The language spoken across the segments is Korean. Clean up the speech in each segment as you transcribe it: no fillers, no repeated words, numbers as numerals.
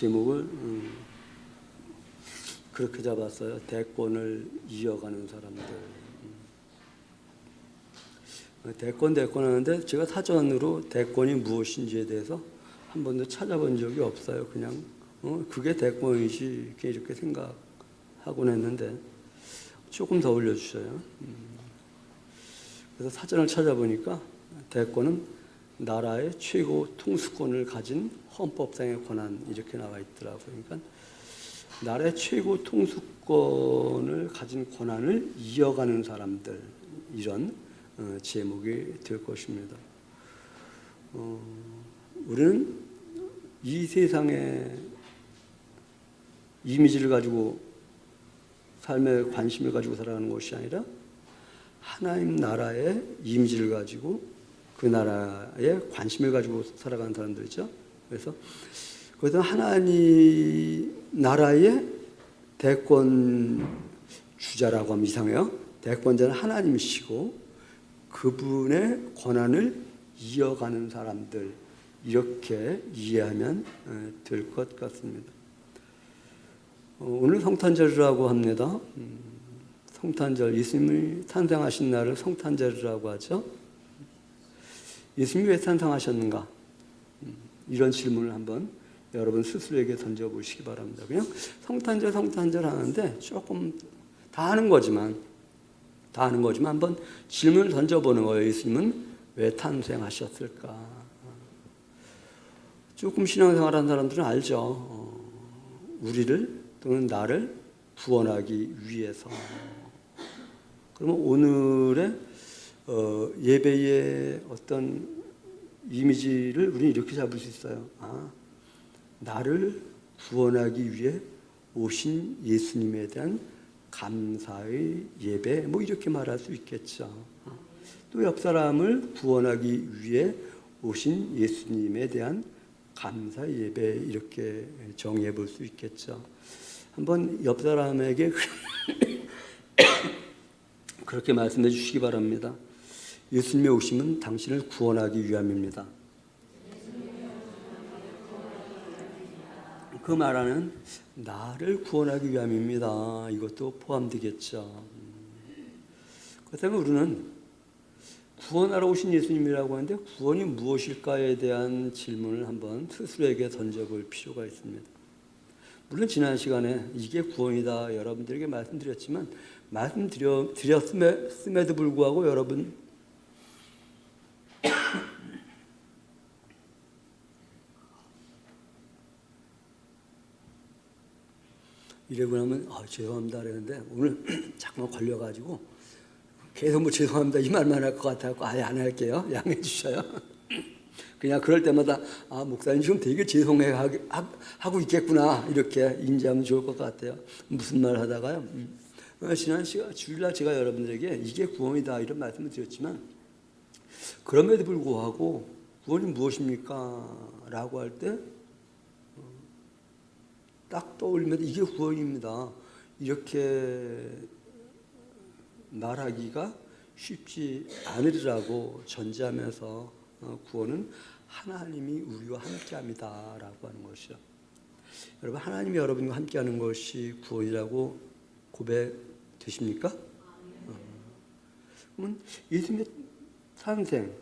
제목을 그렇게 잡았어요. 대권을 이어가는 사람들. 대권 하는데 제가 사전으로 대권이 무엇인지에 대해서 한 번도 찾아본 적이 없어요. 그냥 그게 대권이지 이렇게 생각하곤 했는데 조금 더 올려주셔요. 그래서 사전을 찾아보니까 대권은 나라의 최고 통수권을 가진 헌법상의 권한 이렇게 나와 있더라고요. 그러니까 나라의 최고 통수권을 가진 권한을 이어가는 사람들, 이런 제목이 될 것입니다. 우리는 이 세상의 이미지를 가지고 삶에 관심을 가지고 살아가는 것이 아니라 하나님 나라의 이미지를 가지고 그 나라에 관심을 가지고 살아가는 사람들이죠. 그래서 그것은 하나님 나라의 대권 주자라고 하면 이상해요. 대권자는 하나님이시고 그분의 권한을 이어가는 사람들, 이렇게 이해하면 될 것 같습니다. 오늘 성탄절이라고 합니다. 성탄절, 예수님이 탄생하신 날을 성탄절이라고 하죠. 예수님이 왜 탄생하셨는가? 이런 질문을 한번 여러분 스스로에게 던져보시기 바랍니다. 그냥 성탄절 하는데 조금 다 아는 거지만 한번 질문을 던져보는 거예요. 예수님은 왜 탄생하셨을까? 조금 신앙생활하는 사람들은 알죠. 우리를 또는 나를 구원하기 위해서. 그러면 오늘의 예배의 어떤 이미지를 우리는 이렇게 잡을 수 있어요. 나를 구원하기 위해 오신 예수님에 대한 감사의 예배, 이렇게 말할 수 있겠죠. 또 옆 사람을 구원하기 위해 오신 예수님에 대한 감사 예배, 이렇게 정의해 볼 수 있겠죠. 한번 옆 사람에게 그렇게 말씀해 주시기 바랍니다. 예수님의 오심은 당신을 구원하기 위함입니다. 그 말하는 나를 구원하기 위함입니다. 이것도 포함되겠죠. 그렇다면 우리는 구원하러 오신 예수님이라고 하는데 구원이 무엇일까에 대한 질문을 한번 스스로에게 던져볼 필요가 있습니다. 물론 지난 시간에 이게 구원이다 여러분들에게 말씀드렸지만 말씀드렸음에도 불구하고 여러분 이러고 나면 죄송합니다 그랬는데 오늘 자꾸만 걸려가지고 계속 죄송합니다 이 말만 할 것 같아서 아예 안 할게요. 양해해 주셔요. 그냥 그럴 때마다 목사님 지금 되게 죄송해 하고 있겠구나 이렇게 인지하면 좋을 것 같아요. 무슨 말 하다가요. 지난 시간 주일날 제가 여러분들에게 이게 구원이다 이런 말씀을 드렸지만 그럼에도 불구하고 구원이 무엇입니까? 라고 할 때 딱 떠올리면 이게 구원입니다. 이렇게 말하기가 쉽지 않으리라고 전제하면서 구원은 하나님이 우리와 함께합니다 라고 하는 것이죠. 여러분 하나님이 여러분과 함께하는 것이 구원이라고 고백되십니까? 그러면 예수님의 탄생,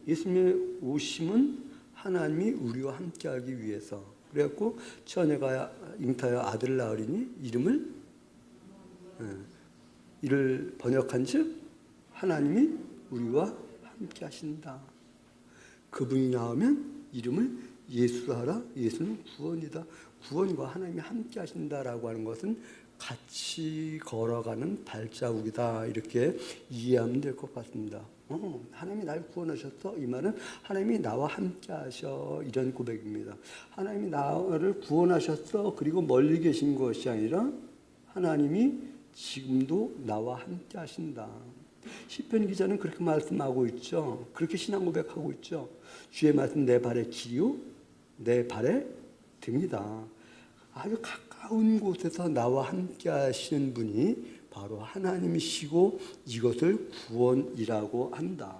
예수님의 오심은 하나님이 우리와 함께하기 위해서 그래갖고 처녀가 잉타여 아들을 낳으리니 이를 번역한즉 하나님이 우리와 함께 하신다. 그분이 나오면 이름을 예수라 하라. 예수는 구원이다. 구원과 하나님이 함께 하신다라고 하는 것은 같이 걸어가는 발자국이다. 이렇게 이해하면 될 것 같습니다. 하나님이 날 구원하셨어. 이 말은 하나님이 나와 함께 하셔. 이런 고백입니다. 하나님이 나를 구원하셨어. 그리고 멀리 계신 것이 아니라 하나님이 지금도 나와 함께 하신다. 시편 기자는 그렇게 말씀하고 있죠. 그렇게 신앙 고백하고 있죠. 주의 말씀 내 발의 길이요 내 발의 등이다. 아주 가까운 곳에서 나와 함께 하시는 분이 바로 하나님이시고 이것을 구원이라고 한다.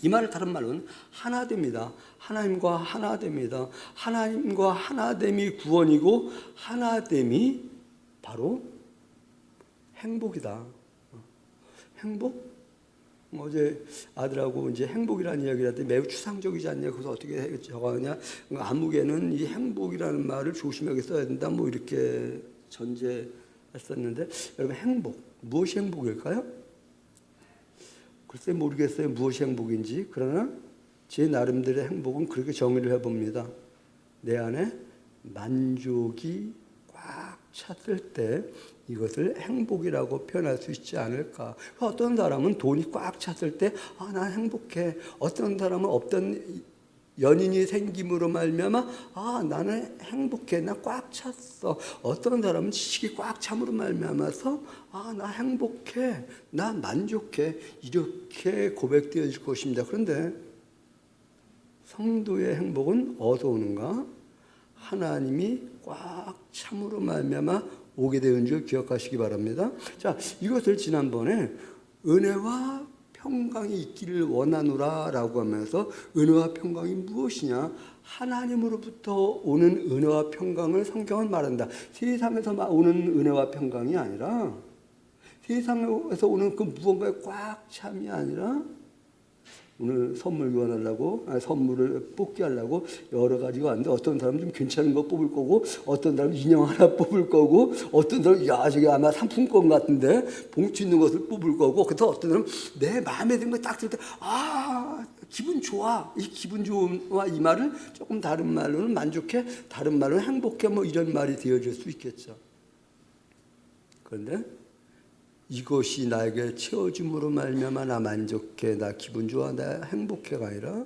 이 말을 다른 말로는 하나됩니다. 하나님과 하나됩니다. 하나님과 하나됨이 구원이고 하나됨이 바로 행복이다. 행복? 어제 아들하고 이제 행복이라는 이야기를 하더니 매우 추상적이지 않냐. 그래서 어떻게 적어하냐. 암묵에는 이 행복이라는 말을 조심하게 써야 된다. 뭐 이렇게 전제했었는데 여러분 행복. 무엇이 행복일까요? 글쎄 모르겠어요. 무엇이 행복인지. 그러나 제 나름대로의 행복은 그렇게 정의를 해봅니다. 내 안에 만족이 꽉 찼을 때 이것을 행복이라고 표현할 수 있지 않을까. 어떤 사람은 돈이 꽉 찼을 때 난 행복해. 어떤 사람은 없던 연인이 생김으로 말미암아 나는 행복해. 나 꽉 찼어. 어떤 사람은 지식이 꽉 참으로 말미암아서 나 행복해. 나 만족해. 이렇게 고백되어질 것입니다. 그런데 성도의 행복은 어디서 오는가? 하나님이 꽉 참으로 말미암아 오게 되는 줄 기억하시기 바랍니다. 자, 이것을 지난번에 은혜와 평강이 있기를 원하노라 라고 하면서 은혜와 평강이 무엇이냐? 하나님으로부터 오는 은혜와 평강을 성경은 말한다. 세상에서 오는 은혜와 평강이 아니라 세상에서 오는 그 무언가에 꽉 참이 아니라 오늘 선물 교환하려고 선물을 뽑기 하려고 여러 가지가 왔는데 어떤 사람은 좀 괜찮은 거 뽑을 거고 어떤 사람은 인형 하나 뽑을 거고 어떤 사람은 저게 아마 상품권 같은데 봉투 있는 것을 뽑을 거고 그래서 어떤 사람은 내 마음에 드는 거 딱 들 때 기분 좋아. 이 기분 좋음과 이 말을 조금 다른 말로는 만족해, 다른 말로는 행복해 뭐 이런 말이 되어질 수 있겠죠. 그런데 이것이 나에게 채워줌으로 말미암아 나 만족해, 나 기분 좋아, 나 행복해가 아니라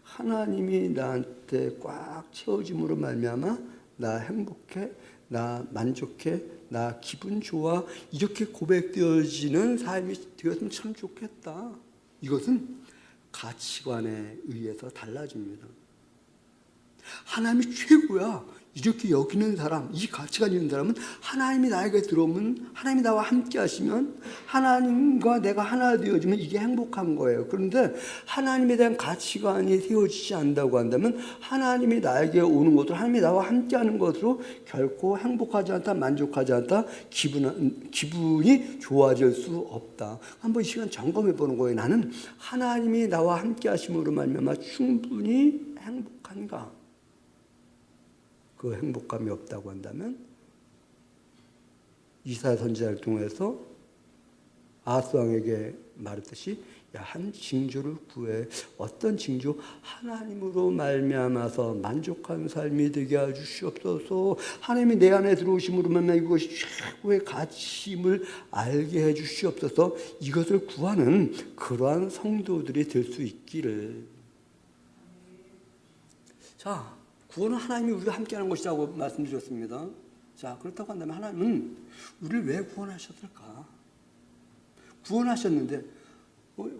하나님이 나한테 꽉 채워줌으로 말미암아 나 행복해, 나 만족해, 나 기분 좋아 이렇게 고백되어지는 삶이 되었으면 참 좋겠다. 이것은 가치관에 의해서 달라집니다. 하나님이 최고야. 이렇게 여기는 사람, 이 가치관 있는 사람은 하나님이 나에게 들어오면 하나님이 나와 함께 하시면 하나님과 내가 하나 되어지면 이게 행복한 거예요. 그런데 하나님에 대한 가치관이 세워지지 않는다고 한다면 하나님이 나에게 오는 것으로 하나님이 나와 함께 하는 것으로 결코 행복하지 않다, 만족하지 않다, 기분이 좋아질 수 없다. 한번 이 시간 점검해 보는 거예요. 나는 하나님이 나와 함께 하심으로 말미암아 충분히 행복한가? 그 행복감이 없다고 한다면 이사야 선지자를 통해서 아하스 왕에게 말했듯이 한 징조를 구해. 어떤 징조? 하나님으로 말미암아서 만족한 삶이 되게 해 주시옵소서. 하나님이 내 안에 들어오심으로 말미암아 이것이 최고의 가치임을 알게 해 주시옵소서. 이것을 구하는 그러한 성도들이 될 수 있기를. 자, 구원은 하나님이 우리가 함께하는 것이라고 말씀드렸습니다. 자, 그렇다고 한다면 하나님은 우리를 왜 구원하셨을까? 구원하셨는데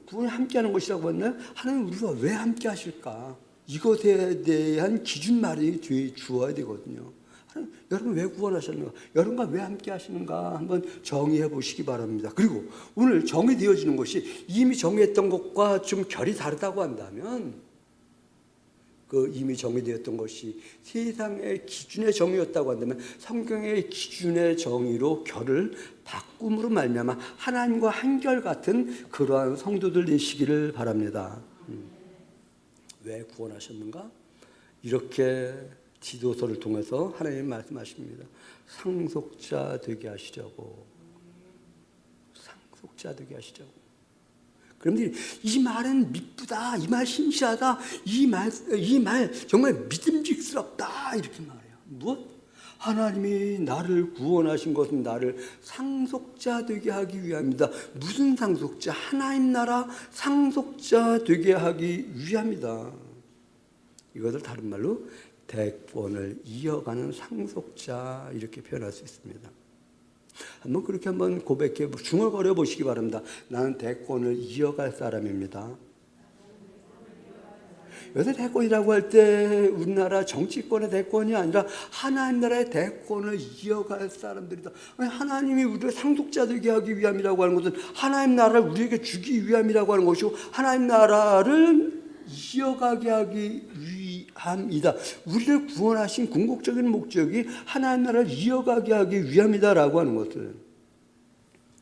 구원이 함께하는 것이라고 했나요? 하나님 우리가 왜 함께하실까? 이것에 대한 기준말이 뒤에 주어야 되거든요. 하나님, 여러분 왜 구원하셨는가? 여러분과 왜 함께하시는가? 한번 정의해 보시기 바랍니다. 그리고 오늘 정의되어지는 것이 이미 정의했던 것과 좀 결이 다르다고 한다면 그 이미 정의되었던 것이 세상의 기준의 정의였다고 한다면 성경의 기준의 정의로 결을 바꿈으로 말미암아 하나님과 한결같은 그러한 성도들 되시기를 바랍니다. 왜 구원하셨는가? 이렇게 지도서를 통해서 하나님 말씀하십니다. 상속자 되게 하시려고. 상속자 되게 하시려고. 그런데 이 말은 미쁘다, 이 말 신실하다, 이 말 정말 믿음직스럽다 이렇게 말해요. 무엇? 하나님이 나를 구원하신 것은 나를 상속자 되게 하기 위함이다. 무슨 상속자? 하나님 나라 상속자 되게 하기 위함이다. 이것을 다른 말로 대권을 이어가는 상속자 이렇게 표현할 수 있습니다. 한번 그렇게 한번 고백해 중얼거려 보시기 바랍니다. 나는 대권을 이어갈 사람입니다. 여기서 대권이라고 할 때 우리나라 정치권의 대권이 아니라 하나님 나라의 대권을 이어갈 사람들이다. 하나님이 우리를 상속자 되게 하기 위함이라고 하는 것은 하나님 나라를 우리에게 주기 위함이라고 하는 것이고, 하나님 나라를 이어가게 하기 위함이다. 우리를 구원하신 궁극적인 목적이 하나님 나라를 이어가게 하기 위함이다라고 하는 것을.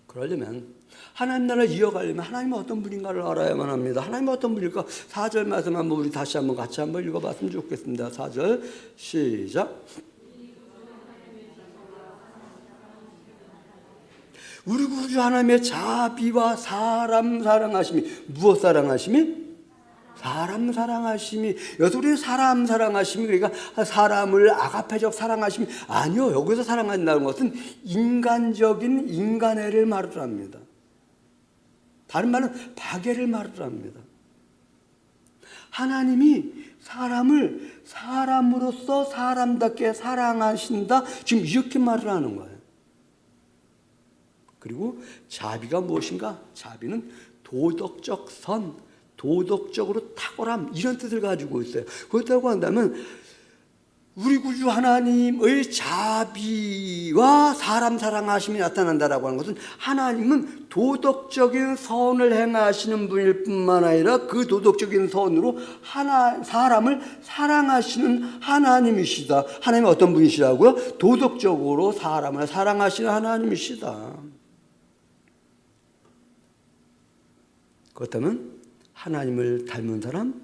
그러려면 하나님 나라를 이어가려면 하나님은 어떤 분인가를 알아야만 합니다. 하나님은 어떤 분일까? 4절 말씀 한번 우리 다시 한번 같이 한번 읽어봤으면 좋겠습니다. 4절 시작. 우리 구주 하나님의 자비와 사람 사랑하심이, 무엇 사랑하심이? 사람 사랑하심이. 여기서 우리 사람 사랑하심이, 그러니까 사람을 아가페적 사랑하심이 아니요. 여기서 사랑한다는 것은 인간적인 인간애를 말을 합니다. 다른 말은 박애를 말을 합니다. 하나님이 사람을 사람으로서 사람답게 사랑하신다, 지금 이렇게 말을 하는 거예요. 그리고 자비가 무엇인가? 자비는 도덕적 선, 도덕적으로 탁월함, 이런 뜻을 가지고 있어요. 그렇다고 한다면 우리 구주 하나님의 자비와 사람 사랑하심이 나타난다라고 하는 것은 하나님은 도덕적인 선을 행하시는 분일 뿐만 아니라 그 도덕적인 선으로 사람을 사랑하시는 하나님이시다. 하나님은 어떤 분이시라고요? 도덕적으로 사람을 사랑하시는 하나님이시다. 그렇다면 하나님을 닮은 사람,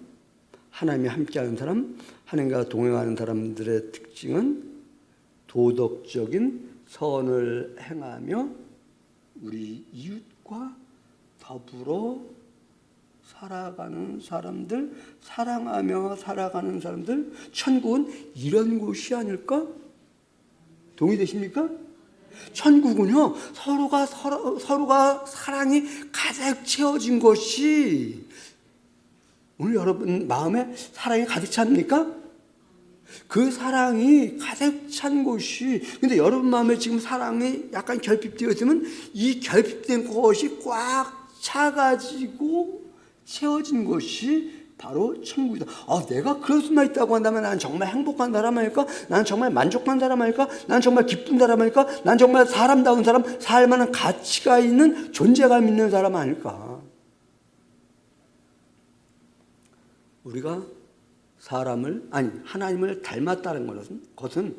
하나님이 함께하는 사람, 하나님과 동행하는 사람들의 특징은 도덕적인 선을 행하며 우리 이웃과 더불어 살아가는 사람들, 사랑하며 살아가는 사람들, 천국은 이런 곳이 아닐까? 동의되십니까? 천국은요, 서로가 사랑이 가득 채워진 것이, 오늘 여러분 마음에 사랑이 가득 찹니까? 그 사랑이 가득 찬 곳이, 근데 여러분 마음에 지금 사랑이 약간 결핍되어 있으면 이 결핍된 것이 꽉 차가지고 채워진 것이 바로 천국이다. 내가 그럴 수만 있다고 한다면 나는 정말 행복한 사람 아닐까? 나는 정말 만족한 사람 아닐까? 나는 정말 기쁜 사람 아닐까? 나는 정말 사람다운 사람, 살만한 가치가 있는, 존재감 있는 사람 아닐까? 우리가 하나님을 닮았다는 것은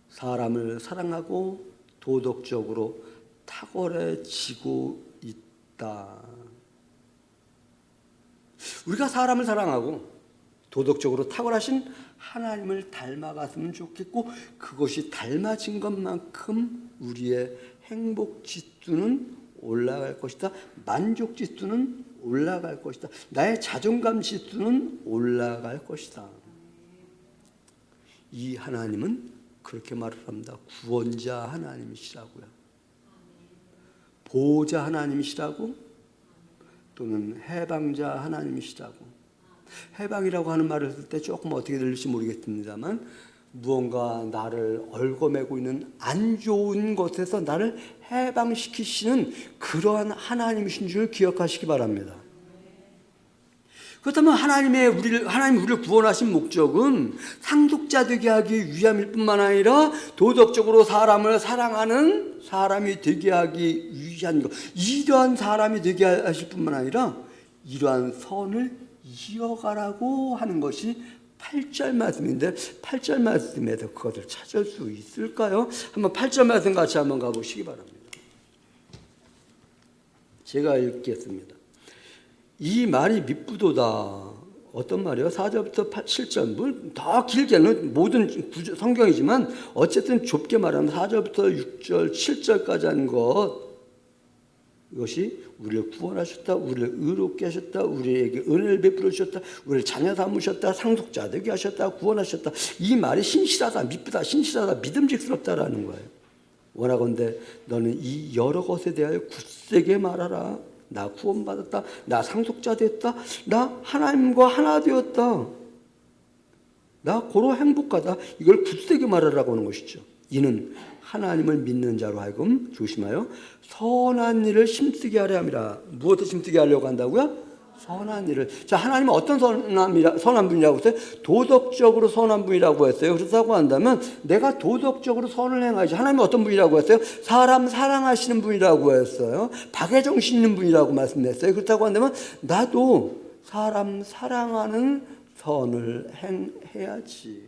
사람을 사랑하고 도덕적으로 탁월해지고 있다. 우리가 사람을 사랑하고 도덕적으로 탁월하신 하나님을 닮아갔으면 좋겠고, 그것이 닮아진 것만큼 우리의 행복 지수는 올라갈 것이다. 만족 지수는 올라갈 것이다. 나의 자존감 지수는 올라갈 것이다. 이 하나님은 그렇게 말을 합니다. 구원자 하나님이시라고요. 보호자 하나님이시라고, 또는 해방자 하나님이시라고. 해방이라고 하는 말을 쓸 때 조금 어떻게 들릴지 모르겠습니다만, 무언가 나를 얽어매고 있는 안 좋은 것에서 나를 해방시키시는 그러한 하나님이신 줄 기억하시기 바랍니다. 그렇다면 하나님 우리를 구원하신 목적은 상속자 되게 하기 위함일 뿐만 아니라 도덕적으로 사람을 사랑하는 사람이 되게 하기 위한 것, 이러한 사람이 되게 하실 뿐만 아니라 이러한 선을 이어가라고 하는 것이 8절 말씀인데, 8절 말씀에서 그것을 찾을 수 있을까요? 한번 8절 말씀 같이 한번 가보시기 바랍니다. 제가 읽겠습니다. 이 말이 밉부도다. 어떤 말이요? 4절부터 7절, 더 길게는 모든 성경이지만 어쨌든 좁게 말하면 4절부터 6절, 7절까지 한 것, 이것이 우리를 구원하셨다, 우리를 의롭게 하셨다, 우리에게 은혜를 베풀어 주셨다, 우리를 자녀 삼으셨다, 상속자 되게 하셨다, 구원하셨다. 이 말이 신실하다, 밉다, 신실하다, 믿음직스럽다라는 거예요. 원하건대 너는 이 여러 것에 대하여 굳세게 말하라. 나 구원받았다, 나 상속자 됐다, 나 하나님과 하나 되었다, 나 고로 행복하다. 이걸 굳세게 말하라고 하는 것이죠. 이는 하나님을 믿는 자로 하여금 조심하여 선한 일을 힘쓰게 하려 함이라. 무엇을 힘쓰게 하려고 한다고요? 선한 일을. 자, 하나님은 어떤 선한 분이라고 했어요? 도덕적으로 선한 분이라고 했어요. 그렇다고 한다면 내가 도덕적으로 선을 행하지. 하나님은 어떤 분이라고 했어요? 사람 사랑하시는 분이라고 했어요. 박애정신 있는 분이라고 말씀했어요. 그렇다고 한다면 나도 사람 사랑하는 선을 행해야지.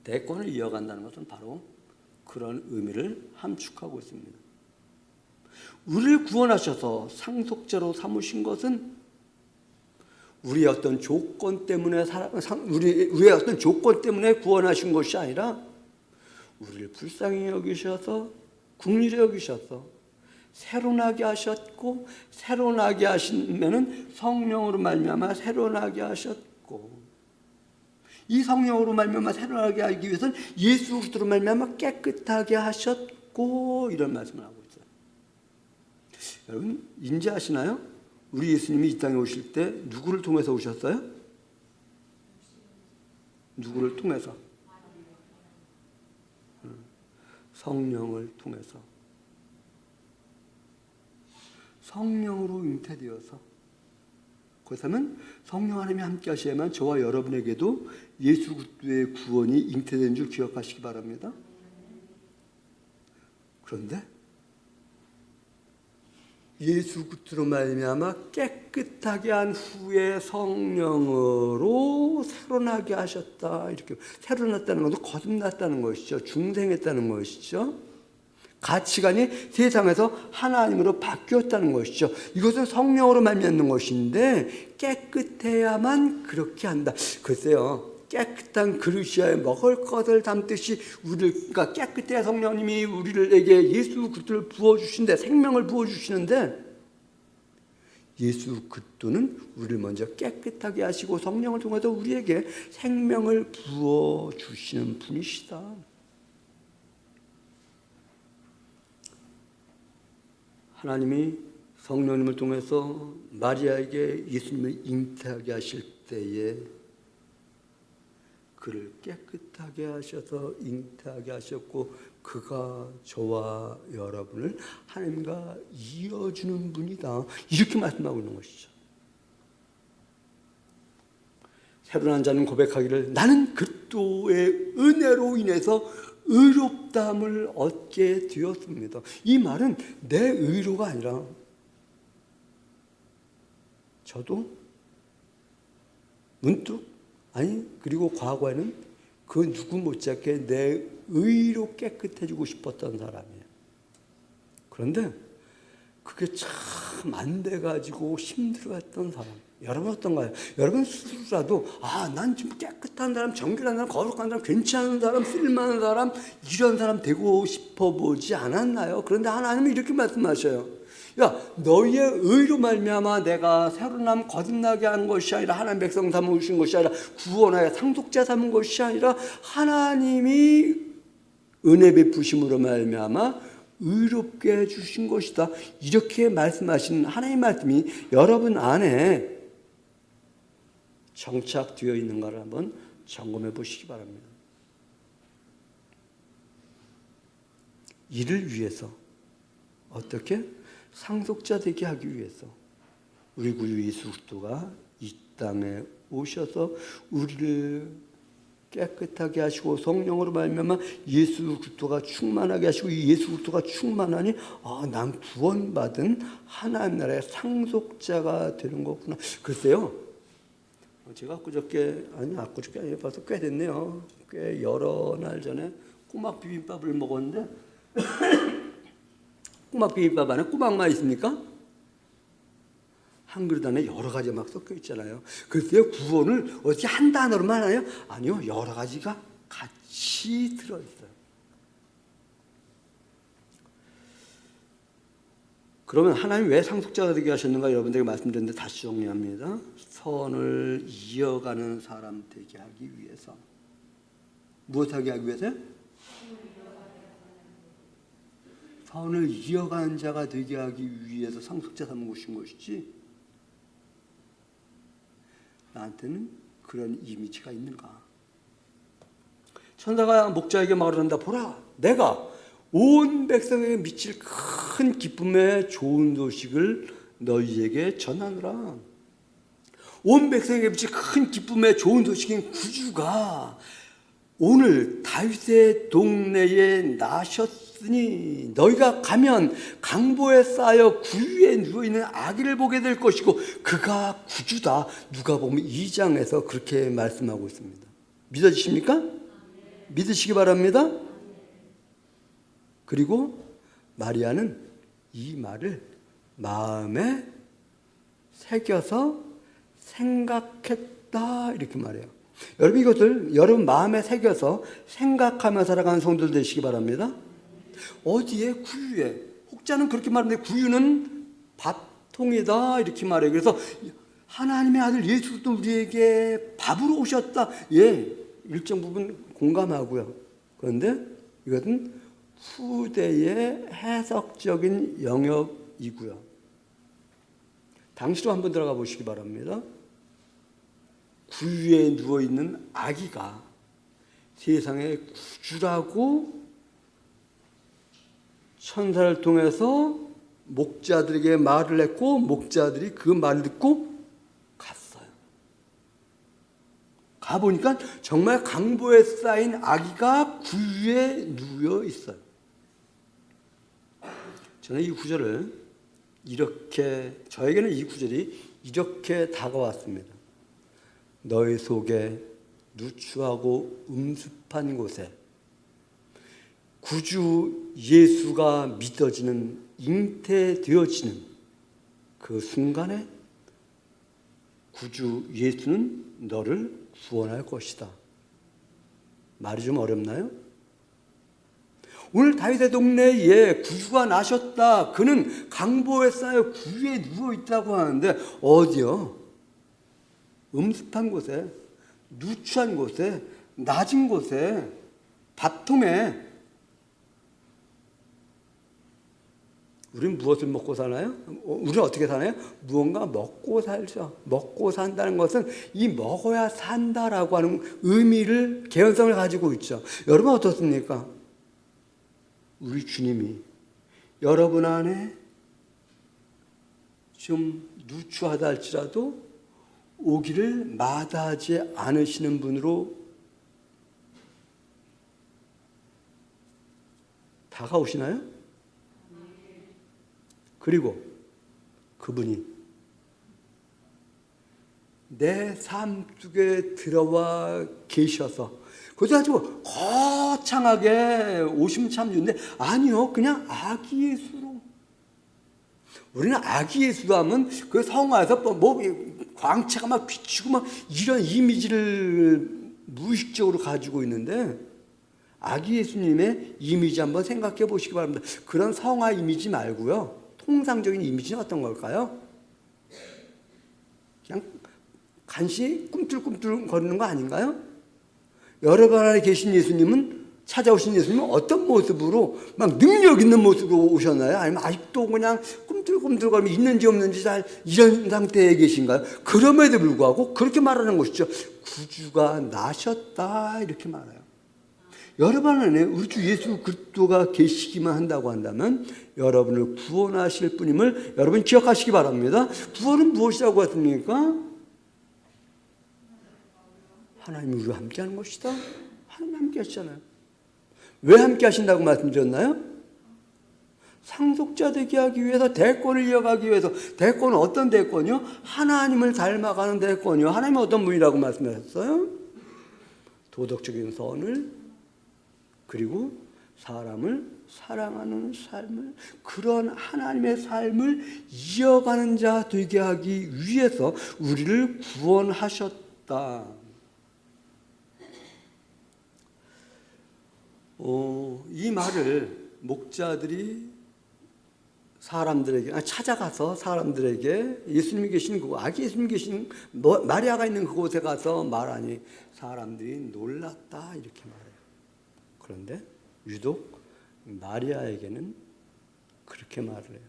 대권을 이어간다는 것은 바로 그런 의미를 함축하고 있습니다. 우리를 구원하셔서 상속자로 삼으신 것은 우리의 어떤 조건 때문에 우리의 어떤 조건 때문에 구원하신 것이 아니라 우리를 불쌍히 여기셔서 긍휼히 여기셔서 새로 나게 하셨고, 새로 나게 하시면은 성령으로 말미암아 새로 나게 하셨고, 이 성령으로 말미암아 새로 나게 하기 위해서는 예수 그리스도로 말미암아 깨끗하게 하셨고, 이런 말씀을 하고 있어요. 여러분 인지하시나요? 우리 예수님이 이 땅에 오실 때 누구를 통해서 오셨어요? 누구를 통해서? 성령을 통해서. 성령으로 잉태되어서. 그렇다면 성령 하나님이 함께 하셔야만 저와 여러분에게도 예수 그리스도의 구원이 잉태된 줄 기억하시기 바랍니다. 그런데 예수 그리스도로 말미암아 깨끗하게 한 후에 성령으로 새로 나게 하셨다. 이렇게 새로 났다는 것은 거듭났다는 것이죠. 중생했다는 것이죠. 가치관이 세상에서 하나님으로 바뀌었다는 것이죠. 이것은 성령으로 말미암는 것인데 깨끗해야만 그렇게 한다. 글쎄요. 깨끗한 그릇이야 먹을 것을 담듯이 그러니까 깨끗해야 성령님이 우리에게 예수 그리스도를 부어주신데, 생명을 부어주시는데, 예수 그리스도는 우리를 먼저 깨끗하게 하시고 성령을 통해서 우리에게 생명을 부어주시는 분이시다. 하나님이 성령님을 통해서 마리아에게 예수님을 잉태하게 하실 때에 그를 깨끗하게 하셔서 잉태하게 하셨고, 그가 저와 여러분을 하나님과 이어주는 분이다. 이렇게 말씀하고 있는 것이죠. 새로 난 자는 고백하기를 나는 그리스도의 은혜로 인해서 의롭다함을 얻게 되었습니다. 이 말은 내 의로가 아니라 저도 문득 그리고 과거에는 그 누구 못지않게 내 의로 깨끗해지고 싶었던 사람이에요. 그런데 그게 참 안 돼가지고 힘들어했던 사람. 여러분 어떤가요? 여러분 스스로라도 난 좀 깨끗한 사람, 정결한 사람, 거룩한 사람, 괜찮은 사람, 쓸만한 사람, 이런 사람 되고 싶어 보지 않았나요? 그런데 하나님은 이렇게 말씀하셔요. 야, 너희의 의로 말미암아 내가 새로남 거듭나게 하는 것이 아니라, 하나님 백성 삼으신 것이 아니라, 구원하여 상속자 삼은 것이 아니라, 하나님이 은혜 베푸심으로 말미암아 의롭게 해주신 것이다. 이렇게 말씀하신 하나님의 말씀이 여러분 안에 정착되어 있는가를 한번 점검해 보시기 바랍니다. 이를 위해서 어떻게? 상속자 되게 하기 위해서 우리 구주 예수 그리스도가 이 땅에 오셔서 우리를 깨끗하게 하시고 성령으로 말미암아 예수 그리스도가 충만하게 하시고, 이 예수 그리스도가 충만하니 난 구원받은 하나님 나라의 상속자가 되는 거구나. 글쎄요, 제가 엊그저께 아니에요. 벌써 꽤 됐네요. 꽤 여러 날 전에 꼬막 비빔밥을 먹었는데 꼬막 비빔밥 안에 꼬막만 있습니까? 한 그릇 안에 여러 가지 막 섞여 있잖아요. 글쎄요, 구원을 어떻게 한 단어로만 하나요? 아니요, 여러 가지가 같이 들어있어요. 그러면 하나님 왜 상속자가 되게 하셨는가 여러분들에게 말씀드렸는데 다시 정리합니다. 선을 이어가는 사람 되게 하기 위해서. 무엇하게 하기 위해서요? 선을 이어가는 자가 되게 하기 위해서 상속자 삼은 것이지, 나한테는 그런 이미지가 있는가? 천사가 목자에게 말을 한다. 보라, 내가 온 백성에게 미칠 큰 기쁨의 좋은 소식을 너희에게 전하노라. 온 백성에게 비치 큰 기쁨의 좋은 소식인 구주가 오늘 다윗의 동네에 나셨으니 너희가 가면 강보에 쌓여 구유에 누워있는 아기를 보게 될 것이고 그가 구주다. 누가복음 2장에서 그렇게 말씀하고 있습니다. 믿어지십니까? 믿으시기 바랍니다. 그리고 마리아는 이 말을 마음에 새겨서 생각했다 이렇게 말해요. 여러분 이것을 여러분 마음에 새겨서 생각하며 살아가는 성도들 되시기 바랍니다. 어디에? 구유에. 혹자는 그렇게 말하는데 구유는 밥통이다 이렇게 말해요. 그래서 하나님의 아들 예수도 우리에게 밥으로 오셨다. 예, 일정 부분 공감하고요. 그런데 이것은 후대의 해석적인 영역이고요. 당시로 한번 들어가 보시기 바랍니다. 구유에 누워있는 아기가 세상의 구주라고 천사를 통해서 목자들에게 말을 했고 목자들이 그 말을 듣고 갔어요. 가보니까 정말 강보에 쌓인 아기가 구유에 누워 있어요. 저는 이 구절을 저에게는 이 구절이 이렇게 다가왔습니다. 너희 속에 누추하고 음습한 곳에 구주 예수가 믿어지는, 잉태되어지는 그 순간에 구주 예수는 너를 구원할 것이다. 말이 좀 어렵나요? 오늘 다윗의 동네에 구주가 나셨다. 그는 강보에 쌓여 구유에 누워있다고 하는데 어디요? 음습한 곳에, 누추한 곳에, 낮은 곳에, 밥통에. 우리는 무엇을 먹고 사나요? 우리는 어떻게 사나요? 무언가 먹고 살죠. 먹고 산다는 것은 이 먹어야 산다라고 하는 의미를, 개연성을 가지고 있죠. 여러분 어떻습니까? 우리 주님이 여러분 안에 좀 누추하다 할지라도 오기를 마다하지 않으시는 분으로 다가오시나요? 그리고 그분이 내 삶 속에 들어와 계셔서 그것도 아주 거창하게 오시면 참 좋은데 아니요, 그냥 아기 예수로. 우리는 아기 예수로 하면 그 성화에서 뭐 광채가 막 비치고 막 이런 이미지를 무의식적으로 가지고 있는데 아기 예수님의 이미지 한번 생각해 보시기 바랍니다. 그런 성화 이미지 말고요. 통상적인 이미지는 어떤 걸까요? 그냥 간신히 꿈틀꿈틀 거리는 거 아닌가요? 여러분 안에 계신 예수님은, 찾아오신 예수님은 어떤 모습으로 막 능력 있는 모습으로 오셨나요? 아니면 아직도 그냥 꿈틀꿈틀거리며 있는지 없는지 잘 이런 상태에 계신가요? 그럼에도 불구하고 그렇게 말하는 것이죠. 구주가 나셨다 이렇게 말해요. 여러분 안에 우리 주 예수 그리스도가 계시기만 한다고 한다면 여러분을 구원하실 분임을 여러분 기억하시기 바랍니다. 구원은 무엇이라고 했습니까? 하나님이 우리와 함께하는 것이다. 하나님 함께 하시잖아요. 왜 함께 하신다고 말씀드렸나요? 상속자 되게 하기 위해서, 대권을 이어가기 위해서. 대권은 어떤 대권이요? 하나님을 닮아가는 대권이요. 하나님은 어떤 분이라고 말씀하셨어요? 도덕적인 선을, 그리고 사람을 사랑하는 삶을, 그런 하나님의 삶을 이어가는 자 되게 하기 위해서 우리를 구원하셨다. 이 말을 목자들이 사람들에게 찾아가서 사람들에게 예수님이 계신 그 아기 예수님 계신 마리아가 있는 그곳에 가서 말하니 사람들이 놀랐다 이렇게 말해요. 그런데 유독 마리아에게는 그렇게 말을 해요.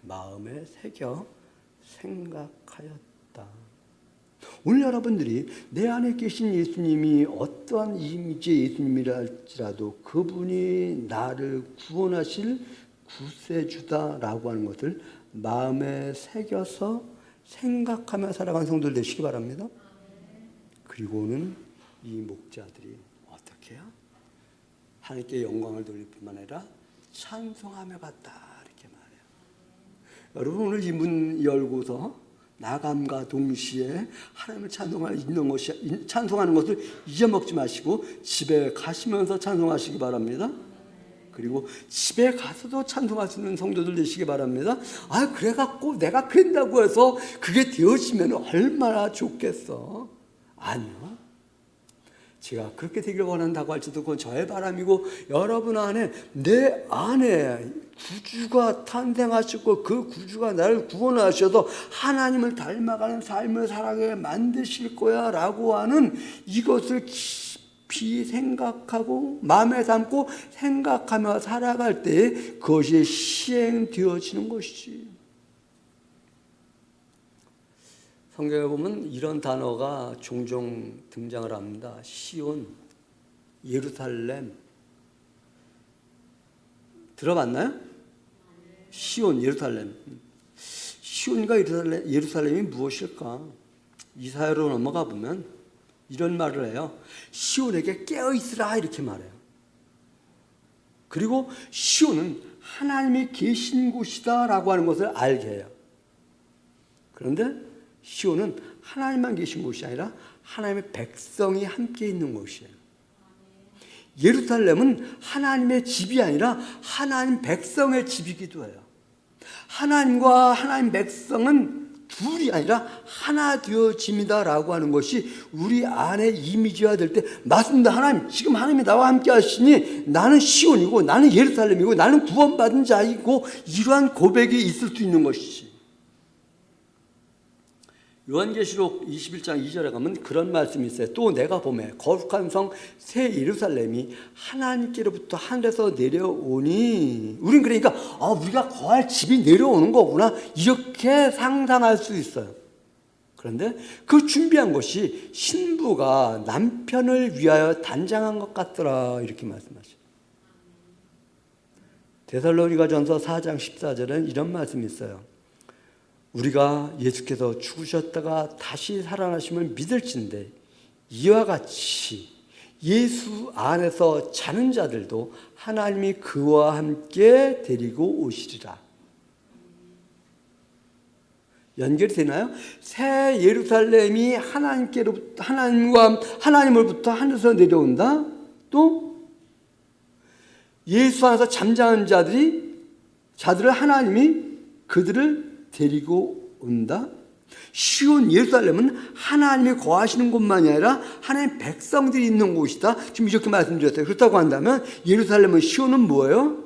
마음에 새겨 생각하였다. 오늘 여러분들이 내 안에 계신 예수님이 어떠한 이미지의 예수님이라 할지라도 그분이 나를 구원하실 구세주다라고 하는 것을 마음에 새겨서 생각하며 살아가는 성도들 되시기 바랍니다. 그리고는 이 목자들이 어떻게 해요? 하나님께 영광을 돌릴 뿐만 아니라 찬송하며 갔다 이렇게 말해요. 여러분 오늘 이 문 열고서 나감과 동시에 하나님을 찬송하는 것을 잊어먹지 마시고 집에 가시면서 찬송하시기 바랍니다. 그리고 집에 가서도 찬송할 수 있는 성도들 되시기 바랍니다. 아, 그래갖고 내가 그런다고 해서 그게 되어지면 얼마나 좋겠어. 아니요. 제가 그렇게 되길 원한다고 할지도 그건 저의 바람이고, 여러분 안에, 내 안에 구주가 탄생하셨고 그 구주가 나를 구원하셔서 하나님을 닮아가는 삶을 살아가게 만드실 거야 라고 하는 이것을 깊이 생각하고 마음에 담고 생각하며 살아갈 때 그것이 시행되어지는 것이지. 성경에 보면 이런 단어가 종종 등장을 합니다. 시온, 예루살렘. 들어봤나요? 시온, 예루살렘. 시온과 예루살렘이 무엇일까? 이사야로 넘어가 보면 이런 말을 해요. 시온에게 깨어있으라 이렇게 말해요. 그리고 시온은 하나님이 계신 곳이다 라고 하는 것을 알게 해요. 그런데 시온은 하나님만 계신 곳이 아니라 하나님의 백성이 함께 있는 곳이에요. 예루살렘은 하나님의 집이 아니라 하나님 백성의 집이기도 해요. 하나님과 하나님 백성은 둘이 아니라 하나 되어집니다 라고 하는 것이 우리 안에 이미지화 될 때, 맞습니다. 하나님, 지금 하나님이 나와 함께 하시니 나는 시온이고 나는 예루살렘이고 나는 구원받은 자이고, 이러한 고백이 있을 수 있는 것이지. 요한계시록 21장 2절에 가면 그런 말씀이 있어요. 또 내가 보매 거룩한 성 새 예루살렘이 하나님께로부터 하늘에서 내려오니, 우린 그러니까 우리가 거할 집이 내려오는 거구나 이렇게 상상할 수 있어요. 그런데 그 준비한 것이 신부가 남편을 위하여 단장한 것 같더라 이렇게 말씀하셔요. 데살로니가전서 4장 14절에는 이런 말씀이 있어요. 우리가 예수께서 죽으셨다가 다시 살아나심을 믿을진데 이와 같이 예수 안에서 자는 자들도 하나님이 그와 함께 데리고 오시리라. 연결이 되나요? 새 예루살렘이 하나님으로부터 하늘에서 내려온다. 또 예수 안에서 잠자는 자들을 하나님이 그들을 데리고 온다. 시온 예루살렘은 하나님이 거하시는 곳만이 아니라 하나님의 백성들이 있는 곳이다. 지금 이렇게 말씀드렸어요. 그렇다고 한다면 예루살렘은, 시온은 뭐예요?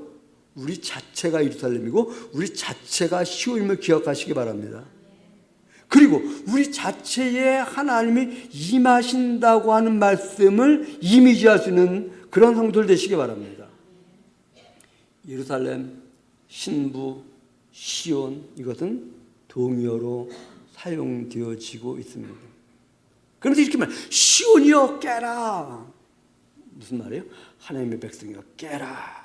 우리 자체가 예루살렘이고 우리 자체가 시온임을 기억하시기 바랍니다. 그리고 우리 자체에 하나님이 임하신다고 하는 말씀을 이미지할 수 있는 그런 성도들 되시기 바랍니다. 예루살렘, 신부, 시온, 이것은 동의어로 사용되어지고 있습니다. 그런데 이렇게 말해요. 시온이여 깨라. 무슨 말이에요? 하나님의 백성이여 깨라.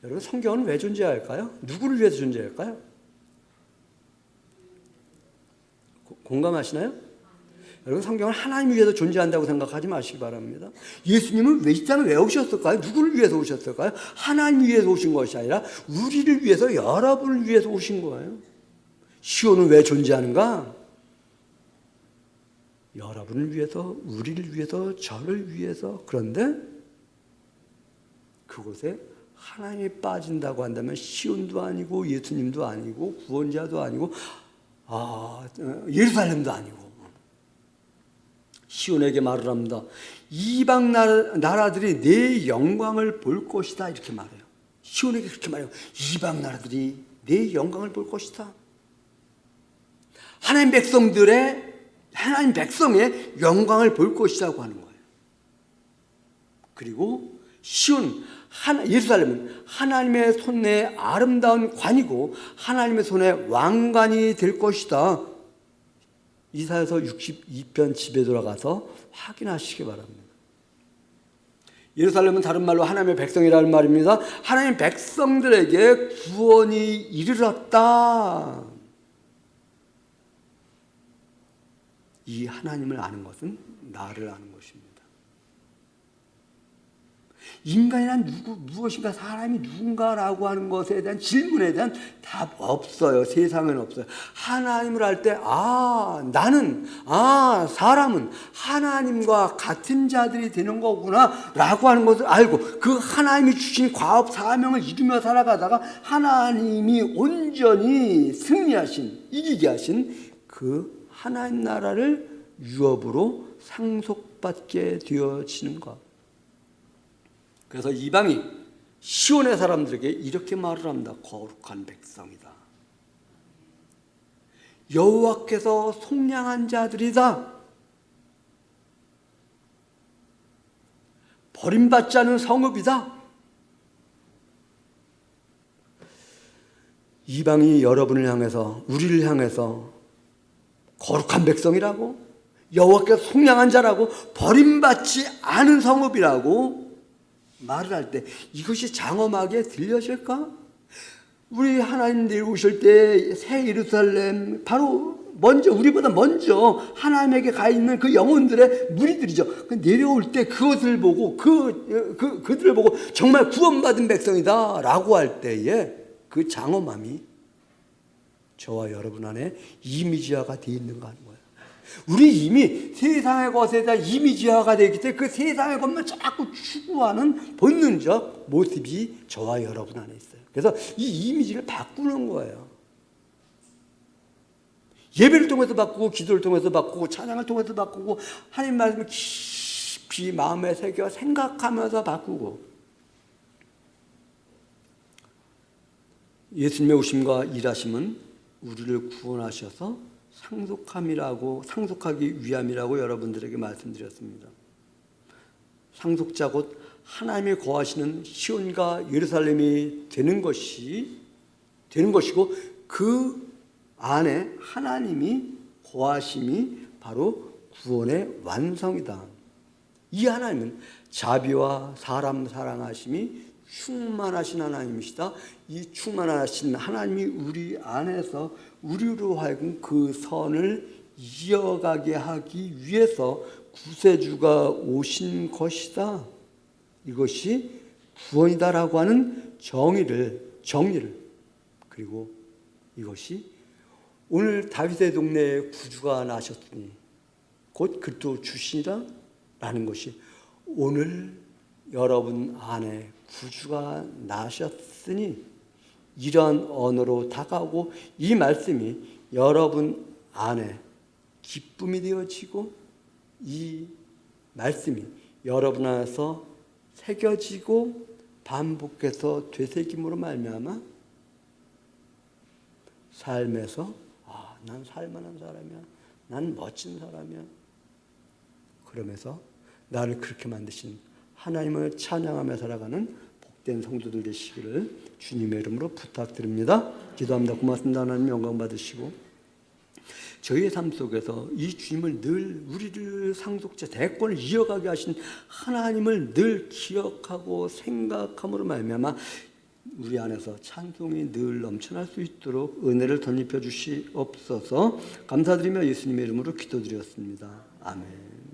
여러분, 성경은 왜 존재할까요? 누구를 위해서 존재할까요? 공감하시나요? 여러분, 성경은 하나님을 위해서 존재한다고 생각하지 마시기 바랍니다. 예수님은 왜 이 땅에 왜 오셨을까요? 누구를 위해서 오셨을까요? 하나님을 위해서 오신 것이 아니라 우리를 위해서, 여러분을 위해서 오신 거예요. 시온은 왜 존재하는가? 여러분을 위해서, 우리를 위해서, 저를 위해서. 그런데 그곳에 하나님이 빠진다고 한다면 시온도 아니고 예수님도 아니고 구원자도 아니고 예루살렘도 아니고, 시온에게 말을 합니다. 이방 나라들이 내 영광을 볼 것이다 이렇게 말해요. 시온에게 그렇게 말해요. 이방 나라들이 내 영광을 볼 것이다. 하나님 백성의 영광을 볼 것이라고 하는 거예요. 그리고 시온, 예루살렘은 하나님의 손에 아름다운 관이고 하나님의 손에 왕관이 될 것이다. 이사야서 62편 집에 돌아가서 확인하시기 바랍니다. 예루살렘은 다른 말로 하나님의 백성이라는 말입니다. 하나님의 백성들에게 구원이 이르렀다. 이 하나님을 아는 것은 나를 아는 것입니다. 인간이란 무엇인가, 사람이 누군가라고 하는 것에 대한 질문에 대한 답 없어요. 세상에는 없어요. 하나님을 알 때 사람은 하나님과 같은 자들이 되는 거구나 라고 하는 것을 알고, 그 하나님이 주신 과업 사명을 이루며 살아가다가 하나님이 온전히 승리하신, 이기게 하신 그 하나님 나라를 유업으로 상속받게 되어지는 것. 그래서 이방이 시온의 사람들에게 이렇게 말을 합니다. 거룩한 백성이다. 여호와께서 속량한 자들이다. 버림받지 않은 성읍이다. 이방이 여러분을 향해서, 우리를 향해서 거룩한 백성이라고, 여호와께서 속량한 자라고, 버림받지 않은 성읍이라고 말을 할 때 이것이 장엄하게 들려질까? 우리 하나님 내려오실 때 새 예루살렘, 바로 먼저, 우리보다 먼저 하나님에게 가 있는 그 영혼들의 무리들이죠. 내려올 때 그것을 보고 그들을 보고 정말 구원받은 백성이다 라고 할 때에 그 장엄함이 저와 여러분 안에 이미지화가 되어 있는가 하는 거예요. 우리 이미 세상의 것에 대한 이미지화가 되기 때문에 그 세상의 것만 자꾸 추구하는 본능적 모습이 저와 여러분 안에 있어요. 그래서 이 이미지를 바꾸는 거예요. 예배를 통해서 바꾸고, 기도를 통해서 바꾸고, 찬양을 통해서 바꾸고, 하나님 말씀을 깊이 마음에 새겨 생각하면서 바꾸고, 예수님의 오심과 일하심은 우리를 구원하셔서 상속하기 위함이라고 여러분들에게 말씀드렸습니다. 상속자 곧 하나님이 거하시는 시온과 예루살렘이 되는 것이고, 그 안에 하나님이 거하심이 바로 구원의 완성이다. 이 하나님은 자비와 사람 사랑하심이 충만하신 하나님이시다. 이 충만하신 하나님이 우리 안에서 우리로 하여금 그 선을 이어가게 하기 위해서 구세주가 오신 것이다. 이것이 구원이다라고 하는 정의를, 그리고 이것이 오늘 다윗의 동네에 구주가 나셨으니 곧 그리스도 주시니라 라는 것이 오늘 여러분 안에 구주가 나셨으니 이러한 언어로 다가오고, 이 말씀이 여러분 안에 기쁨이 되어지고, 이 말씀이 여러분 안에서 새겨지고 반복해서 되새김으로 말미암아 삶에서 난 살만한 사람이야, 난 멋진 사람이야, 그러면서 나를 그렇게 만드신 하나님을 찬양하며 살아가는 복된 성도들 되시기를 주님의 이름으로 부탁드립니다. 기도합니다. 고맙습니다. 하나님 영광 받으시고, 저희의 삶 속에서 이 주님을 늘, 우리를 상속자 대권을 이어가게 하신 하나님을 늘 기억하고 생각함으로 말미암아 우리 안에서 찬송이 늘 넘쳐날 수 있도록 은혜를 덧입혀 주시옵소서. 감사드리며 예수님의 이름으로 기도드렸습니다. 아멘.